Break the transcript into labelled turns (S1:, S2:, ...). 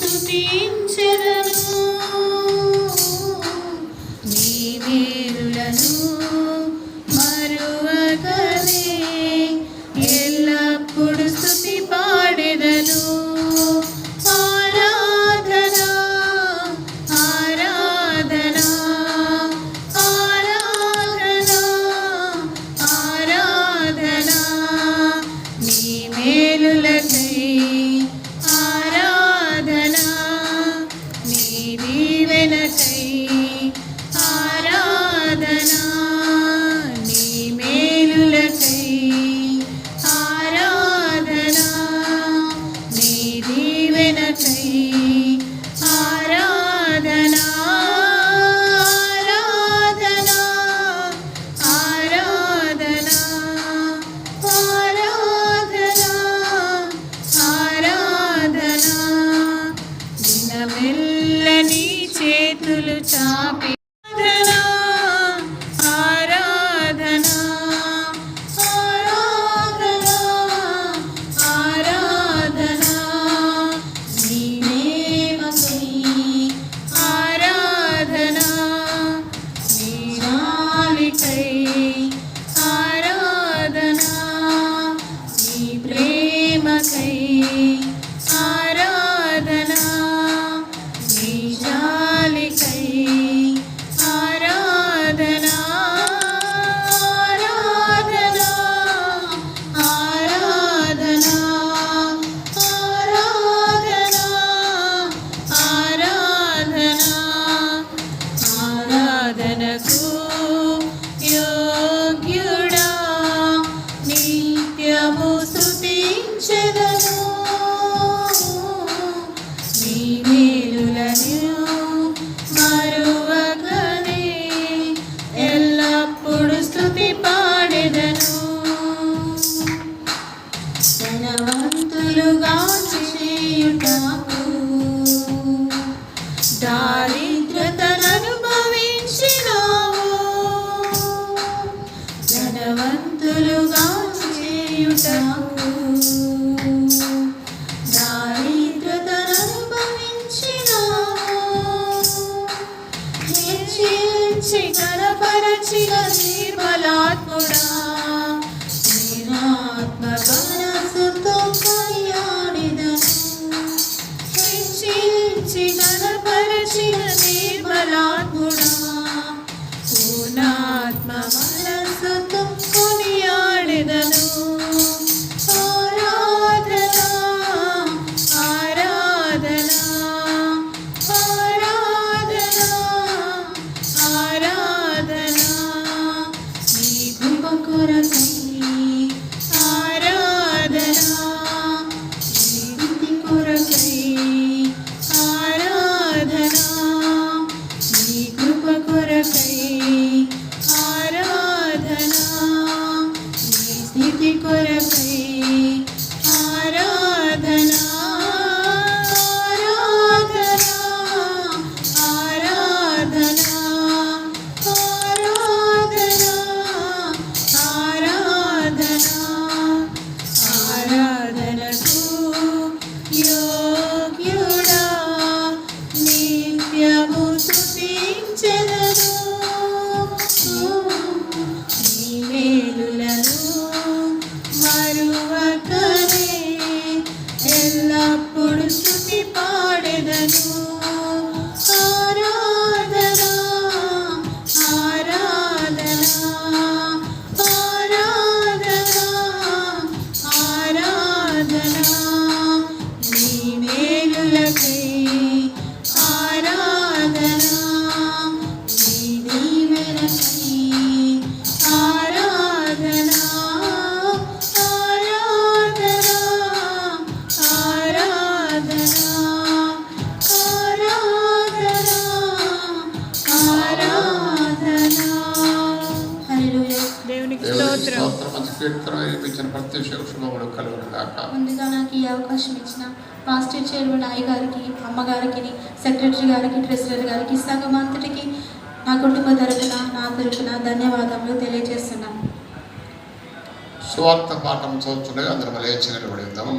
S1: స్తుతించెదను నీ మేలులను మరువకనే ఎల్లప్పుడు స్తుతి పాడెదను ఆరాధనా ఆరాధనా ఆరాధనా ఆరాధనా నీ మేలులకై ఆరాధనా నీ దీవెనకై ఆరాధనా నీ మేలులకై ఆరాధనా నీ దీవెనకై ఆరాధనా ఆరాధనా ఆరాధనా ఆరాధనా ఆరాధనా దినమెల్ల నీ చేతులు చాపి ఆరాధనా ఆరాధనా ఆరాధనా నీ ప్రేమకై ఆరాధనా నీ జాలికై ఆరాధనా నీ ప్రేమకై ఆరాధనా నీ జాలికై ఆరాధనా ఆరాధనా ఆరాధనా ఆరాధనా ఆరాధనా ఆరాధనకు యోగ్యుడా నిత్యము స్తుతించెదను నీ మేలులను మరువకనే ఎల్లప్పుడు స్తుతి పాడెదను ధనవంతులుగా చేయుటకు దారిద్రతననుభవించినావు ధనవంతులుగా చేయుటకు దారిద్రతననుభవించినావు హెచ్చించి కనపరచిన నిర్మలాత్ముడా ఆత్మ మనసుతో కొనియాడెదను హెచ్చించి కనపరచిన నిర్మలాత్ముడా పూర్ణాత్మ మనసుతో కొనియాడెదను ఆరాధనా ఆరాధనా ఆరాధనా ఆరాధనా నీ కృప కొరకై ఆరాధనా నీ స్తుతి కొరకై ఆరాధనా నీ కృప కొరకై ఆరాధనా నీ స్తుతి కొరకై ఆరాధనా ఆరాధనా ఆరాధనా ఆరాధనా ఆరాధనకు యోగ్యుడా నిత్యము స్తుతించెదను నీ మేలులను మరువకనే ఎల్లప్పుడు స్తుతి పాడెదను ఆరాధనా ఆరాధనా ఆరాధనా ఆరాధనా నీ మేలులకై ఆరాధనా నీ దీవెనకై ఆరాధనా ఆరాధనా ఆరాధనా ఆరాధనా ఆరాధనా హల్లెలూయా దేవునికి స్తోత్రం ముందుగా నాకు ఈ అవకాశం ఇచ్చిన మాస్టర్ చైర్మన్ అయ్య గారికి, అమ్మగారికి, సెక్రటరీ గారికి, ట్రెజరర్ గారికి, సంఘం అంతటికి నా కుటుంబ తరపున నా తరపున ధన్యవాదములు తెలియజేస్తున్నాను.
S2: సువార్త పాఠం చదువుతుండగా అందరం లేచి నిలబడి ఉందాము.